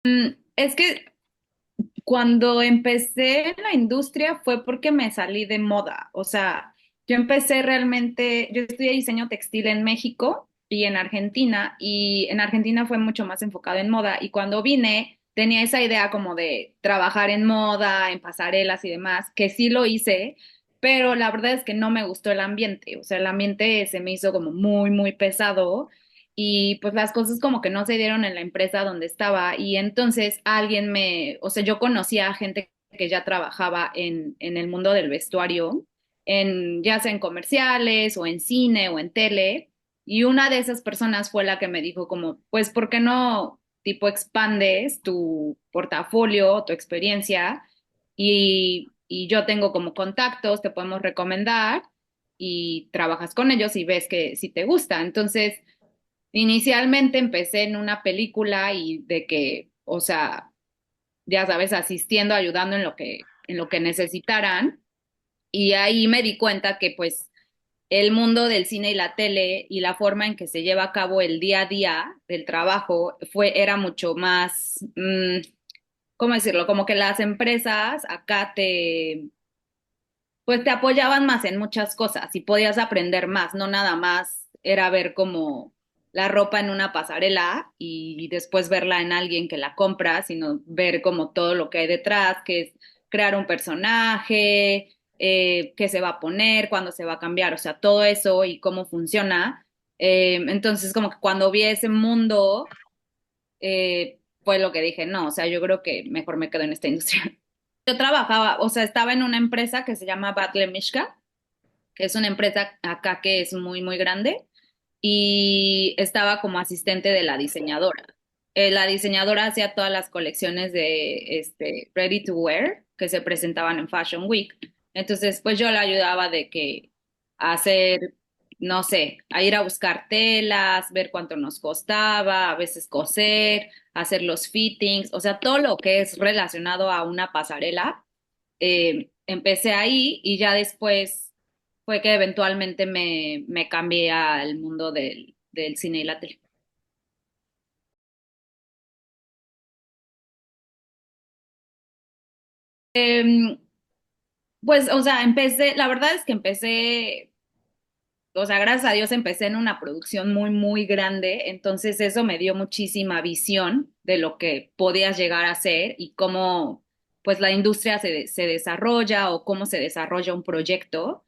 Es que cuando empecé en la industria fue porque me salí de moda. O sea, yo empecé realmente, yo estudié diseño textil en México y en Argentina, y en Argentina fue mucho más enfocado en moda. Y cuando vine, tenía esa idea como de trabajar en moda, en pasarelas y demás, que sí lo hice, pero la verdad es que no me gustó el ambiente. O sea, el ambiente se me hizo como muy, muy pesado y pues las cosas como que no se dieron en la empresa donde estaba y entonces alguien o sea, yo conocía a gente que ya trabajaba en el mundo del vestuario, ya sea en comerciales o en cine o en tele, y una de esas personas fue la que me dijo como, pues, ¿por qué no tipo expandes tu portafolio, tu experiencia? Y yo tengo como contactos, te podemos recomendar y trabajas con ellos y ves que si te gusta. Entonces, inicialmente empecé en una película y de que, o sea, ya sabes, asistiendo, ayudando en lo que necesitaran. Y ahí me di cuenta que pues el mundo del cine y la tele y la forma en que se lleva a cabo el día a día del trabajo era mucho más, ¿cómo decirlo? Como que las empresas acá pues te apoyaban más en muchas cosas y podías aprender más, no nada más era ver como la ropa en una pasarela y después verla en alguien que la compra, sino ver como todo lo que hay detrás, que es crear un personaje, qué se va a poner, cuándo se va a cambiar, o sea, todo eso y cómo funciona. Entonces, como que cuando vi ese mundo, fue lo que dije, no, o sea, yo creo que mejor me quedo en esta industria. Yo trabajaba, o sea, estaba en una empresa que se llama Batle Mishka, que es una empresa acá que es muy, muy grande, y estaba como asistente de la diseñadora. La diseñadora hacía todas las colecciones de Ready to Wear que se presentaban en Fashion Week. Entonces, pues yo la ayudaba de que a hacer, no sé, a ir a buscar telas, ver cuánto nos costaba, a veces coser, hacer los fittings, o sea, todo lo que es relacionado a una pasarela. Empecé ahí y ya después fue que eventualmente me cambié al mundo del cine y la tele. Em, pues, o sea, la verdad es que empecé, o sea, gracias a Dios empecé en una producción muy, muy grande, entonces eso me dio muchísima visión de lo que podías llegar a ser y cómo, pues, la industria se desarrolla o cómo se desarrolla un proyecto.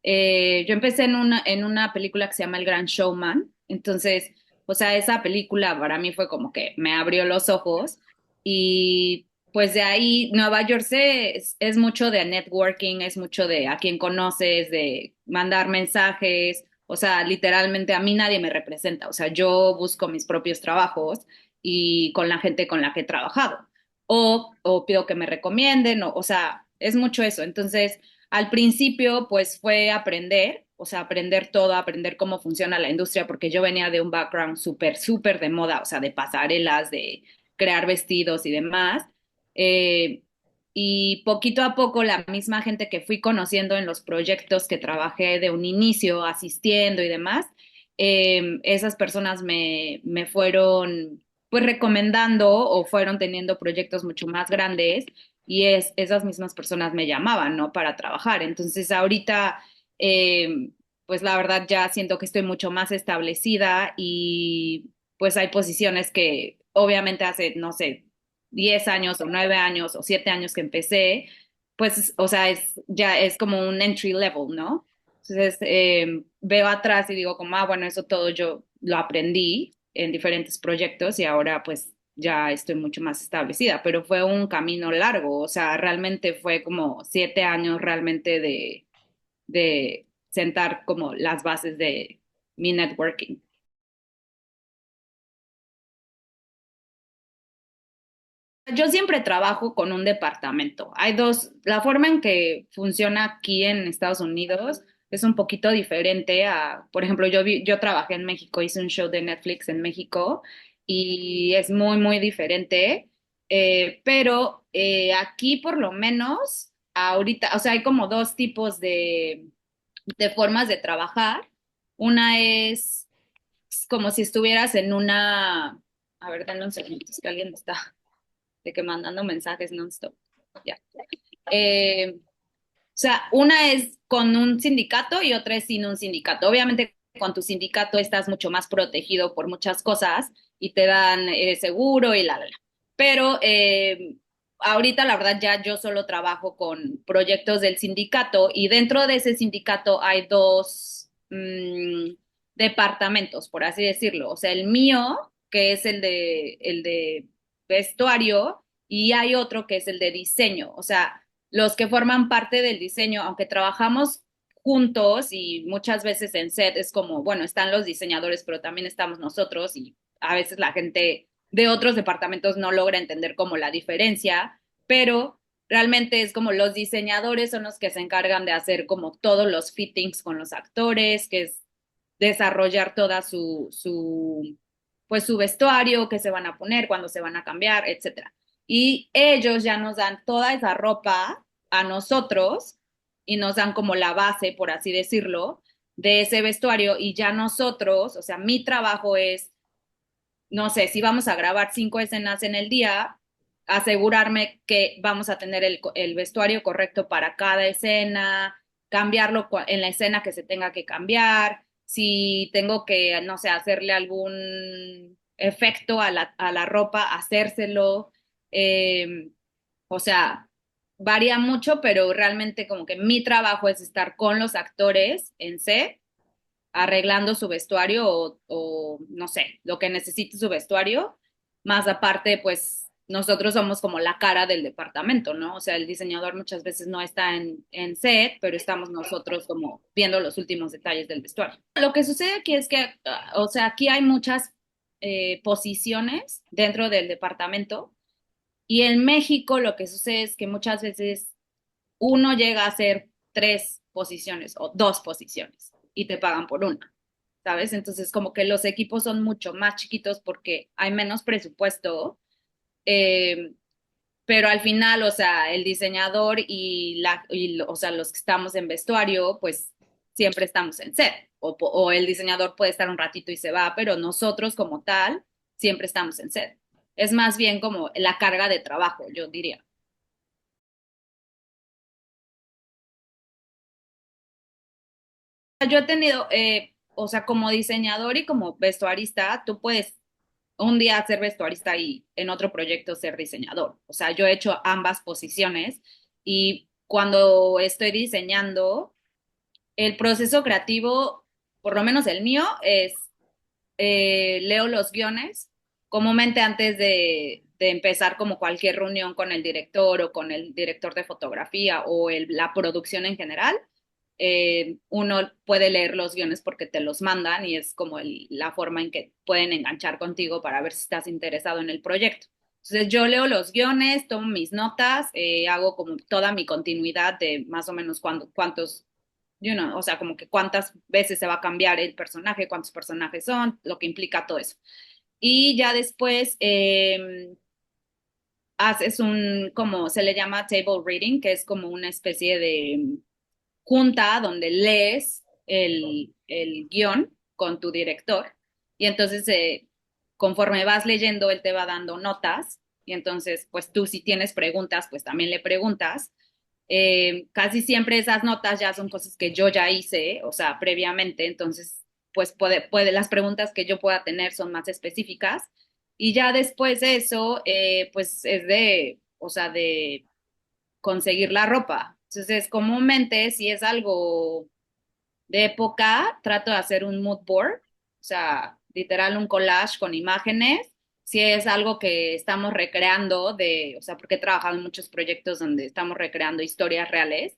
Yo empecé en una película que se llama El Gran Showman, entonces, o sea, esa película para mí fue como que me abrió los ojos y pues de ahí Nueva York es mucho de networking, es mucho de a quién conoces, de mandar mensajes, o sea, literalmente a mí nadie me representa, o sea, yo busco mis propios trabajos y con la gente con la que he trabajado, o pido que me recomienden, o sea, es mucho eso, entonces al principio, pues fue aprender, o sea, aprender todo, aprender cómo funciona la industria, porque yo venía de un background súper, súper de moda, o sea, de pasarelas, de crear vestidos y demás. Eh, y poquito a poco la misma gente que fui conociendo en los proyectos que trabajé de un inicio, asistiendo y demás, esas personas me fueron pues recomendando o fueron teniendo proyectos mucho más grandes y esas mismas personas me llamaban, ¿no? Para trabajar. Entonces ahorita, pues la verdad ya siento que estoy mucho más establecida y pues hay posiciones que obviamente hace, no sé, 10 años o 9 años o 7 años que empecé, pues, o sea, ya es como un entry level, ¿no? Entonces, veo atrás y digo como, ah, bueno, eso todo yo lo aprendí en diferentes proyectos y ahora pues ya estoy mucho más establecida, pero fue un camino largo, o sea, realmente fue como 7 años realmente de sentar como las bases de mi networking. Yo siempre trabajo con un departamento. Hay dos, la forma en que funciona aquí en Estados Unidos es un poquito diferente a, por ejemplo, yo trabajé en México, hice un show de Netflix en México y es muy, muy diferente. Pero aquí por lo menos, ahorita, o sea, hay como dos tipos de formas de trabajar. Una es como si estuvieras en una, a ver, denme un segundo, es que alguien está. de que mandando mensajes non-stop. Ya. O sea, una es con un sindicato y otra es sin un sindicato. Obviamente, con tu sindicato estás mucho más protegido por muchas cosas y te dan seguro y la. Pero ahorita, la verdad, ya yo solo trabajo con proyectos del sindicato y dentro de ese sindicato hay dos departamentos, por así decirlo. O sea, el mío, que es el de vestuario, y hay otro que es el de diseño. O sea, los que forman parte del diseño, aunque trabajamos juntos y muchas veces en set es como, bueno, están los diseñadores, pero también estamos nosotros y a veces la gente de otros departamentos no logra entender como la diferencia, pero realmente es como los diseñadores son los que se encargan de hacer como todos los fittings con los actores, que es desarrollar toda pues su vestuario, qué se van a poner, cuándo se van a cambiar, etcétera. Y ellos ya nos dan toda esa ropa a nosotros y nos dan como la base, por así decirlo, de ese vestuario y ya nosotros, o sea, mi trabajo es, no sé, si vamos a grabar 5 escenas en el día, asegurarme que vamos a tener el vestuario correcto para cada escena, cambiarlo en la escena que se tenga que cambiar, si tengo que, no sé, hacerle algún efecto a la ropa, hacérselo. O sea, varía mucho, pero realmente como que mi trabajo es estar con los actores en set, arreglando su vestuario o no sé, lo que necesite su vestuario, más aparte, pues nosotros somos como la cara del departamento, ¿no? O sea, el diseñador muchas veces no está en set, pero estamos nosotros como viendo los últimos detalles del vestuario. Lo que sucede aquí es que, o sea, aquí hay muchas posiciones dentro del departamento y en México lo que sucede es que muchas veces uno llega a hacer 3 posiciones o 2 posiciones y te pagan por una, ¿sabes? Entonces como que los equipos son mucho más chiquitos porque hay menos presupuesto, eh, pero al final, o sea, el diseñador o sea, los que estamos en vestuario, pues siempre estamos en set, o el diseñador puede estar un ratito y se va, pero nosotros como tal, siempre estamos en set. Es más bien como la carga de trabajo, yo diría. Yo he tenido, o sea, como diseñador y como vestuarista, tú puedes un día ser vestuarista y en otro proyecto ser diseñador. O sea, yo he hecho ambas posiciones y cuando estoy diseñando, el proceso creativo, por lo menos el mío, es leo los guiones comúnmente antes de empezar como cualquier reunión con el director o con el director de fotografía o la producción en general. Uno puede leer los guiones porque te los mandan y es como la forma en que pueden enganchar contigo para ver si estás interesado en el proyecto. Entonces yo leo los guiones, tomo mis notas, hago como toda mi continuidad de más o menos cuántos o sea, como que cuántas veces se va a cambiar el personaje, cuántos personajes son, lo que implica todo eso. Y ya después haces como se le llama table reading, que es como una especie de junta donde lees el guión con tu director y entonces conforme vas leyendo, él te va dando notas y entonces pues tú si tienes preguntas, pues también le preguntas. Casi siempre esas notas ya son cosas que yo ya hice, o sea, previamente, entonces pues las preguntas que yo pueda tener son más específicas y ya después de eso, pues es o sea, de conseguir la ropa. Entonces, comúnmente, si es algo de época, trato de hacer un mood board, o sea, literal un collage con imágenes. Si es algo que estamos recreando o sea, porque he trabajado en muchos proyectos donde estamos recreando historias reales,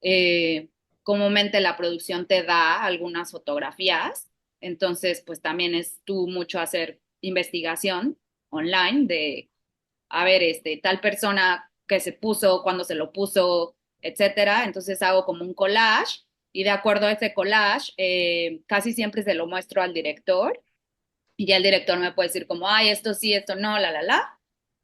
eh, comúnmente la producción te da algunas fotografías, entonces pues también es tú mucho hacer investigación online de a ver, tal persona que se puso, cuando se lo puso, etcétera. Entonces hago como un collage y de acuerdo a ese collage, casi siempre se lo muestro al director y ya el director me puede decir como, ay, esto sí, esto no, la.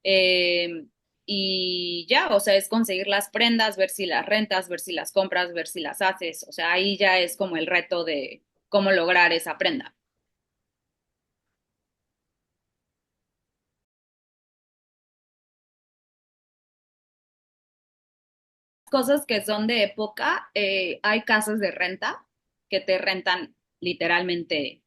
Eh, y ya, o sea, es conseguir las prendas, ver si las rentas, ver si las compras, ver si las haces. O sea, ahí ya es como el reto de cómo lograr esa prenda. cosas que son de época, hay casas de renta que te rentan literalmente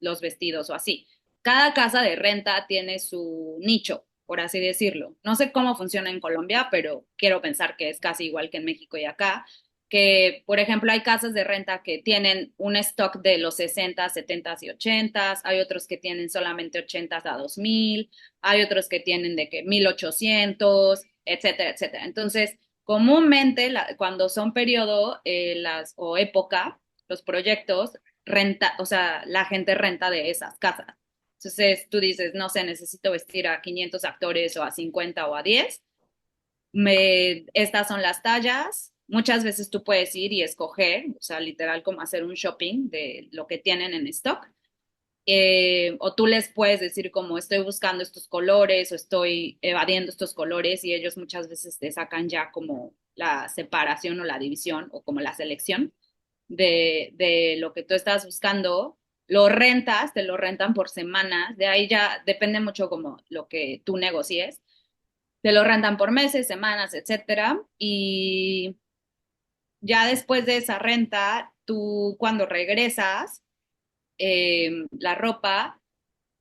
los vestidos o así. Cada casa de renta tiene su nicho, por así decirlo. No sé cómo funciona en Colombia, pero quiero pensar que es casi igual que en México y acá, que por ejemplo hay casas de renta que tienen un stock de los 60, 70 y 80, hay otros que tienen solamente 80 a 2000, hay otros que tienen de que 1800, etcétera, etcétera. Entonces, comúnmente cuando son periodo o época, los proyectos renta, o sea, la gente renta de esas casas. Entonces tú dices, no sé, necesito vestir a 500 actores o a 50 o a 10. Estas son las tallas. Muchas veces tú puedes ir y escoger, o sea, literal como hacer un shopping de lo que tienen en stock. O tú les puedes decir como estoy buscando estos colores o estoy evadiendo estos colores y ellos muchas veces te sacan ya como la separación o la división o como la selección de lo que tú estás buscando. Lo rentas, te lo rentan por semanas, de ahí ya depende mucho como lo que tú negocies. Te lo rentan por meses, semanas, etcétera. Y ya después de esa renta, tú cuando regresas, la ropa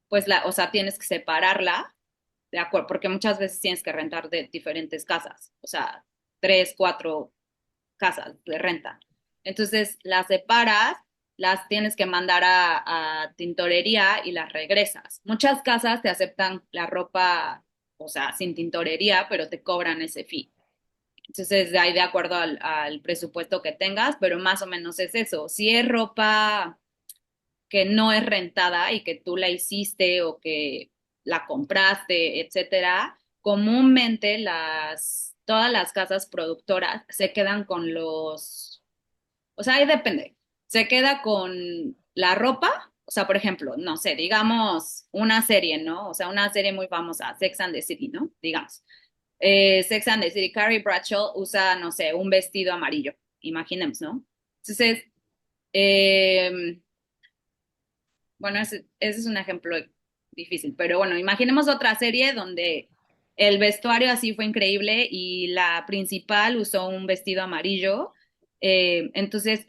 pues o sea, tienes que separarla, de acuerdo, porque muchas veces tienes que rentar de diferentes casas, o sea, tres, cuatro casas de renta. Entonces, las separas, las tienes que mandar a tintorería y las regresas. Muchas casas te aceptan la ropa, o sea, sin tintorería, pero te cobran ese fee. Entonces, de ahí de acuerdo al presupuesto que tengas, pero más o menos es eso. Si es ropa que no es rentada y que tú la hiciste o que la compraste, etcétera, comúnmente todas las casas productoras se quedan con o sea, ahí depende, se queda con la ropa, o sea, por ejemplo, no sé, digamos una serie, ¿no? O sea, una serie muy famosa, Sex and the City, ¿no? Digamos. Sex and the City, Carrie Bradshaw usa, no sé, un vestido amarillo, imaginemos, ¿no? Entonces, eh, bueno, ese es un ejemplo difícil, pero bueno, imaginemos otra serie donde el vestuario así fue increíble y la principal usó un vestido amarillo. Entonces,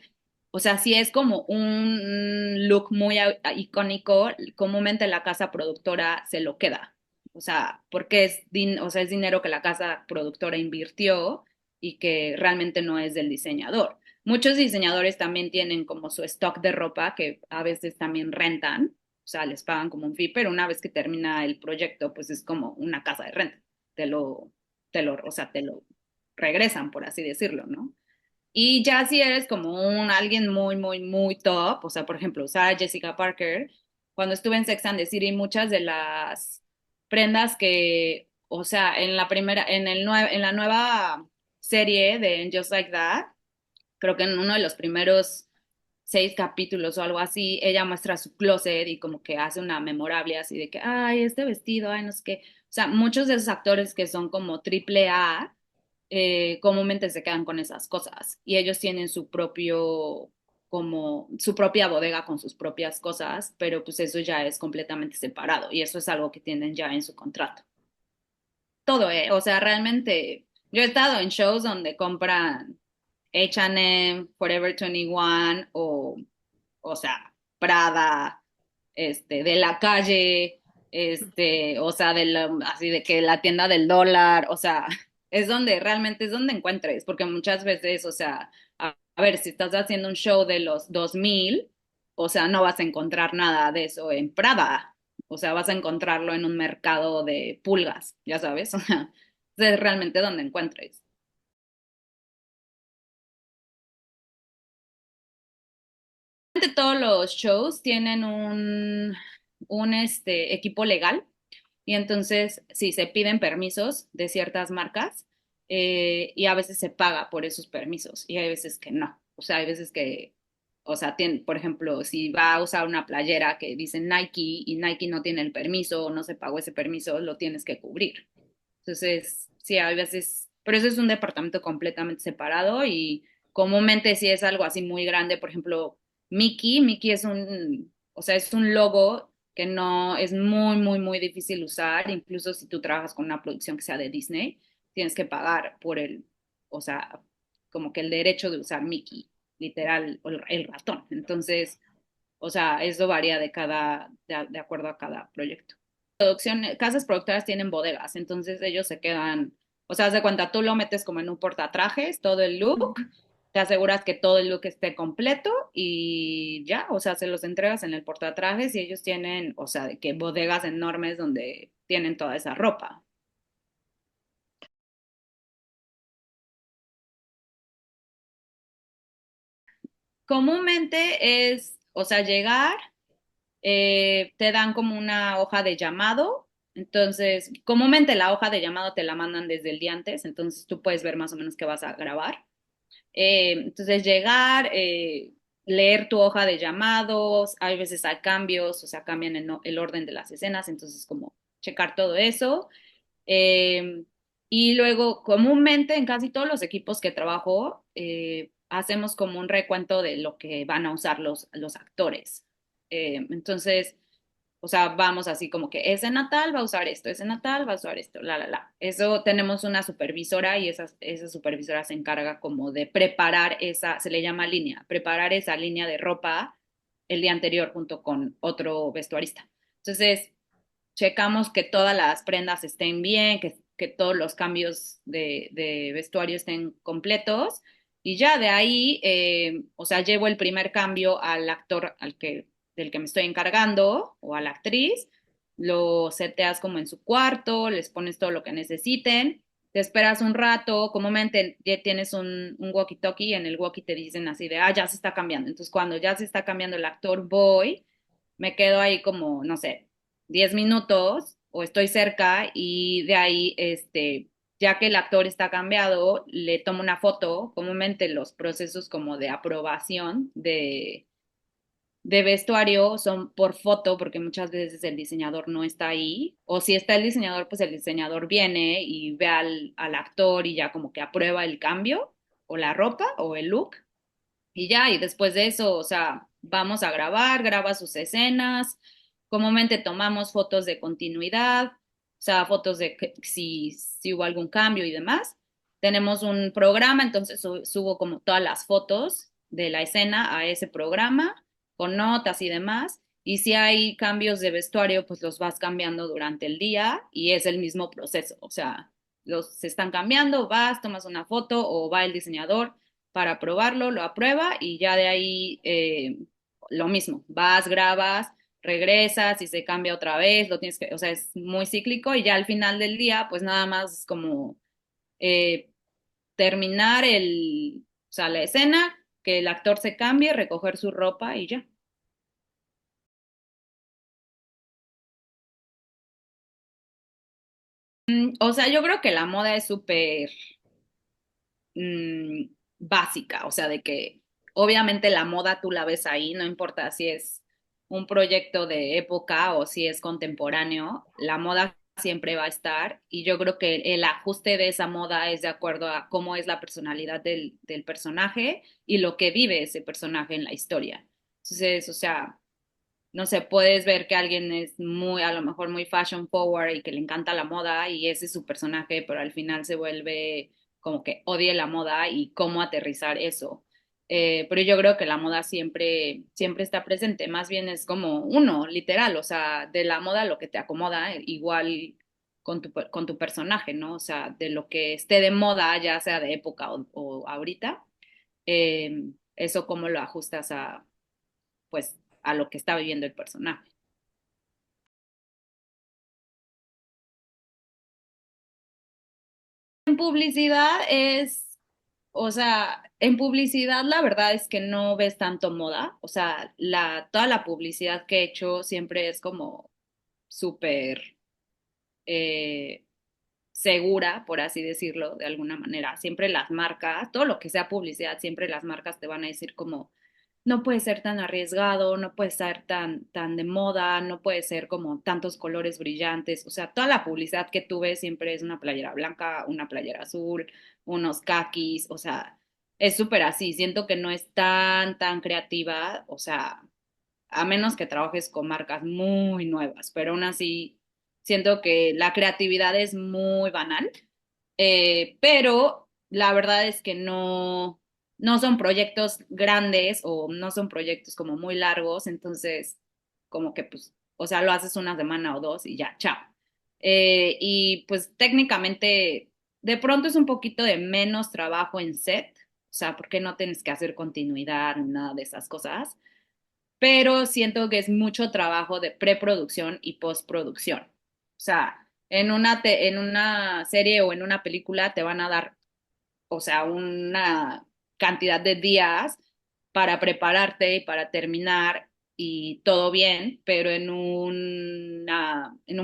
o sea, si es como un look muy icónico, comúnmente la casa productora se lo queda. O sea, porque o sea, es dinero que la casa productora invirtió y que realmente no es del diseñador. Muchos diseñadores también tienen como su stock de ropa que a veces también rentan, o sea, les pagan como un fee, pero una vez que termina el proyecto, pues es como una casa de renta. Te lo, o sea, te lo regresan, por así decirlo, ¿no? Y ya si eres como alguien muy, muy, muy top, o sea, por ejemplo, Sarah Jessica Parker, cuando estuve en Sex and the City, muchas de las prendas que, o sea, en la nueva serie de Just Like That, creo que en uno de los primeros 6 capítulos o algo así, ella muestra su closet y como que hace una memorable así de que, ay, este vestido, ay, no sé qué. O sea, muchos de esos actores que son como triple A, comúnmente se quedan con esas cosas y ellos tienen como su propia bodega con sus propias cosas, pero pues eso ya es completamente separado y eso es algo que tienen ya en su contrato. Todo, o sea, realmente yo he estado en shows donde compran H&M, Forever 21 o sea, Prada, de la calle, o sea, así de que la tienda del dólar, o sea, es donde realmente es donde encuentres, porque muchas veces, o sea, a ver, si estás haciendo un show de los 2000, o sea, no vas a encontrar nada de eso en Prada, o sea, vas a encontrarlo en un mercado de pulgas, ya sabes, o sea, es realmente donde encuentres. Todos los shows tienen un equipo legal y entonces sí se piden permisos de ciertas marcas, y a veces se paga por esos permisos y hay veces que no. O sea, hay veces que, o sea, por ejemplo, si va a usar una playera que dice Nike y Nike no tiene el permiso o no se pagó ese permiso, lo tienes que cubrir. Entonces, sí, hay veces, pero eso es un departamento completamente separado y comúnmente si es algo así muy grande, por ejemplo, Mickey o sea, es un logo que no es muy, muy, muy difícil usar, incluso si tú trabajas con una producción que sea de Disney, tienes que pagar o sea, como que el derecho de usar Mickey, literal, o el ratón. Entonces, o sea, eso varía de acuerdo a cada proyecto. Casas productoras tienen bodegas, entonces ellos se quedan, o sea, haz de cuenta, tú lo metes como en un portatrajes, todo el look, te aseguras que todo el look esté completo y ya, o sea, se los entregas en el portatrajes y ellos tienen, o sea, de que bodegas enormes donde tienen toda esa ropa. Comúnmente es, o sea, llegar, te dan como una hoja de llamado. Entonces, comúnmente la hoja de llamado te la mandan desde el día antes, entonces tú puedes ver más o menos qué vas a grabar. Entonces, llegar, leer tu hoja de llamados, hay veces hay cambios, o sea, cambian el orden de las escenas, entonces como checar todo eso. Eh, y luego, comúnmente en casi todos los equipos que trabajo, hacemos como un recuento de lo que van a usar los actores. Entonces, o sea, vamos así como que ese natal va a usar esto, ese natal va a usar esto, la. Eso tenemos una supervisora y esa supervisora se encarga como de preparar esa, se le llama línea, preparar esa línea de ropa el día anterior junto con otro vestuarista. Entonces, checamos que todas las prendas estén bien, que todos los cambios de vestuario estén completos y ya de ahí, o sea, llevo el primer cambio al actor del que me estoy encargando o a la actriz, lo seteas como en su cuarto, les pones todo lo que necesiten, te esperas un rato, comúnmente ya tienes un walkie-talkie, en el walkie te dicen así de, ya se está cambiando, entonces cuando ya se está cambiando el actor, voy, me quedo ahí como, no sé, 10 minutos o estoy cerca y de ahí, ya que el actor está cambiado, le tomo una foto, comúnmente los procesos como de aprobación de vestuario son por foto, porque muchas veces el diseñador no está ahí, o si está el diseñador, pues el diseñador viene y ve al actor y ya como que aprueba el cambio, o la ropa, o el look, y ya, y después de eso, o sea, vamos a grabar, graba sus escenas, comúnmente tomamos fotos de continuidad, o sea, fotos de si hubo algún cambio y demás. Tenemos un programa, entonces subo como todas las fotos de la escena a ese programa, con notas y demás. Y si hay cambios de vestuario, pues los vas cambiando durante el día y es el mismo proceso. O sea, se están cambiando, vas, tomas una foto o va el diseñador para probarlo, lo aprueba y ya de ahí lo mismo, vas, grabas, regresas y se cambia otra vez, lo tienes que, o sea, es muy cíclico y ya al final del día, pues nada más como eh, terminar o sea, la escena, que el actor se cambie, recoger su ropa y ya. O sea, yo creo que la moda es súper mm, básica, o sea, de que obviamente la moda tú la ves ahí, no importa si es un proyecto de época o si es contemporáneo, la moda siempre va a estar y yo creo que el ajuste de esa moda es de acuerdo a cómo es la personalidad del personaje y lo que vive ese personaje en la historia. Entonces, o sea, no sé, puedes ver que alguien es muy, a lo mejor muy fashion forward y que le encanta la moda y ese es su personaje, pero al final se vuelve como que odie la moda y cómo aterrizar eso. Pero yo creo que la moda siempre, siempre está presente, más bien es como uno, literal, o sea, de la moda lo que te acomoda, igual con tu personaje, ¿no? O sea, de lo que esté de moda, ya sea de época o ahorita, eso cómo lo ajustas a, pues, a lo que está viviendo el personaje. En publicidad es, o sea, en publicidad la verdad es que no ves tanto moda, o sea, toda la publicidad que he hecho siempre es como súper eh, segura, por así decirlo, de alguna manera. Siempre las marcas, todo lo que sea publicidad, siempre las marcas te van a decir como, no puede ser tan arriesgado, no puede ser tan de moda, no puede ser como tantos colores brillantes. O sea, toda la publicidad que tú ves siempre es una playera blanca, una playera azul, unos kakis, o sea, es súper así. Siento que no es tan creativa, o sea, a menos que trabajes con marcas muy nuevas, pero aún así siento que la creatividad es muy banal, pero la verdad es que no son proyectos grandes o no son proyectos como muy largos, entonces como que pues, o sea, lo haces una semana o dos y ya, chao. Y pues técnicamente de pronto es un poquito de menos trabajo en set, o sea, porque no tienes que hacer continuidad ni nada de esas cosas, pero siento que es mucho trabajo de preproducción y postproducción. O sea, en una serie o en una película te van a dar, o sea, una cantidad de días para prepararte y para terminar y todo bien, pero en un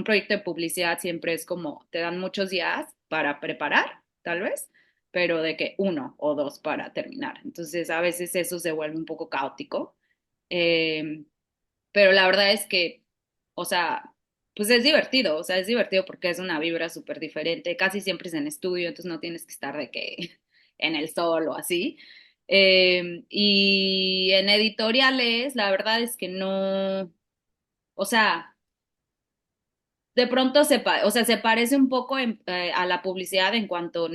proyecto de publicidad siempre es como, te dan muchos días para preparar, tal vez, pero de que uno o dos para terminar. Entonces, a veces eso se vuelve un poco caótico. Eh, pero la verdad es que, o sea, pues es divertido, o sea, es divertido porque es una vibra súper diferente, casi siempre es en estudio, entonces no tienes que estar de que en el sol o así. Y en editoriales, la verdad es que no, o sea, de pronto o sea, se parece un poco a la publicidad en cuanto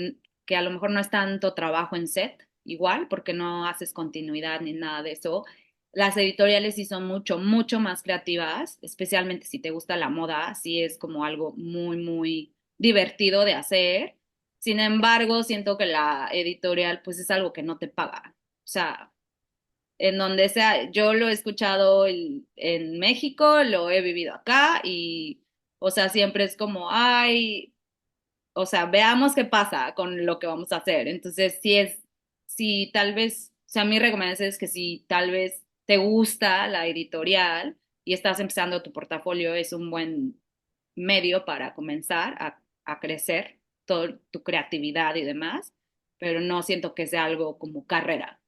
que a lo mejor no es tanto trabajo en set, igual, porque no haces continuidad ni nada de eso. Las editoriales sí son mucho, mucho más creativas, especialmente si te gusta la moda, sí es como algo muy, muy divertido de hacer. Sin embargo, siento que la editorial pues es algo que no te paga. O sea, en donde sea, yo lo he escuchado en México, lo he vivido acá y, o sea, siempre es como, ay, o sea, veamos qué pasa con lo que vamos a hacer. Entonces, si tal vez, o sea, mi recomendación es que si tal vez te gusta la editorial y estás empezando tu portafolio, es un buen medio para comenzar a crecer toda tu creatividad y demás, pero no siento que sea algo como carrera.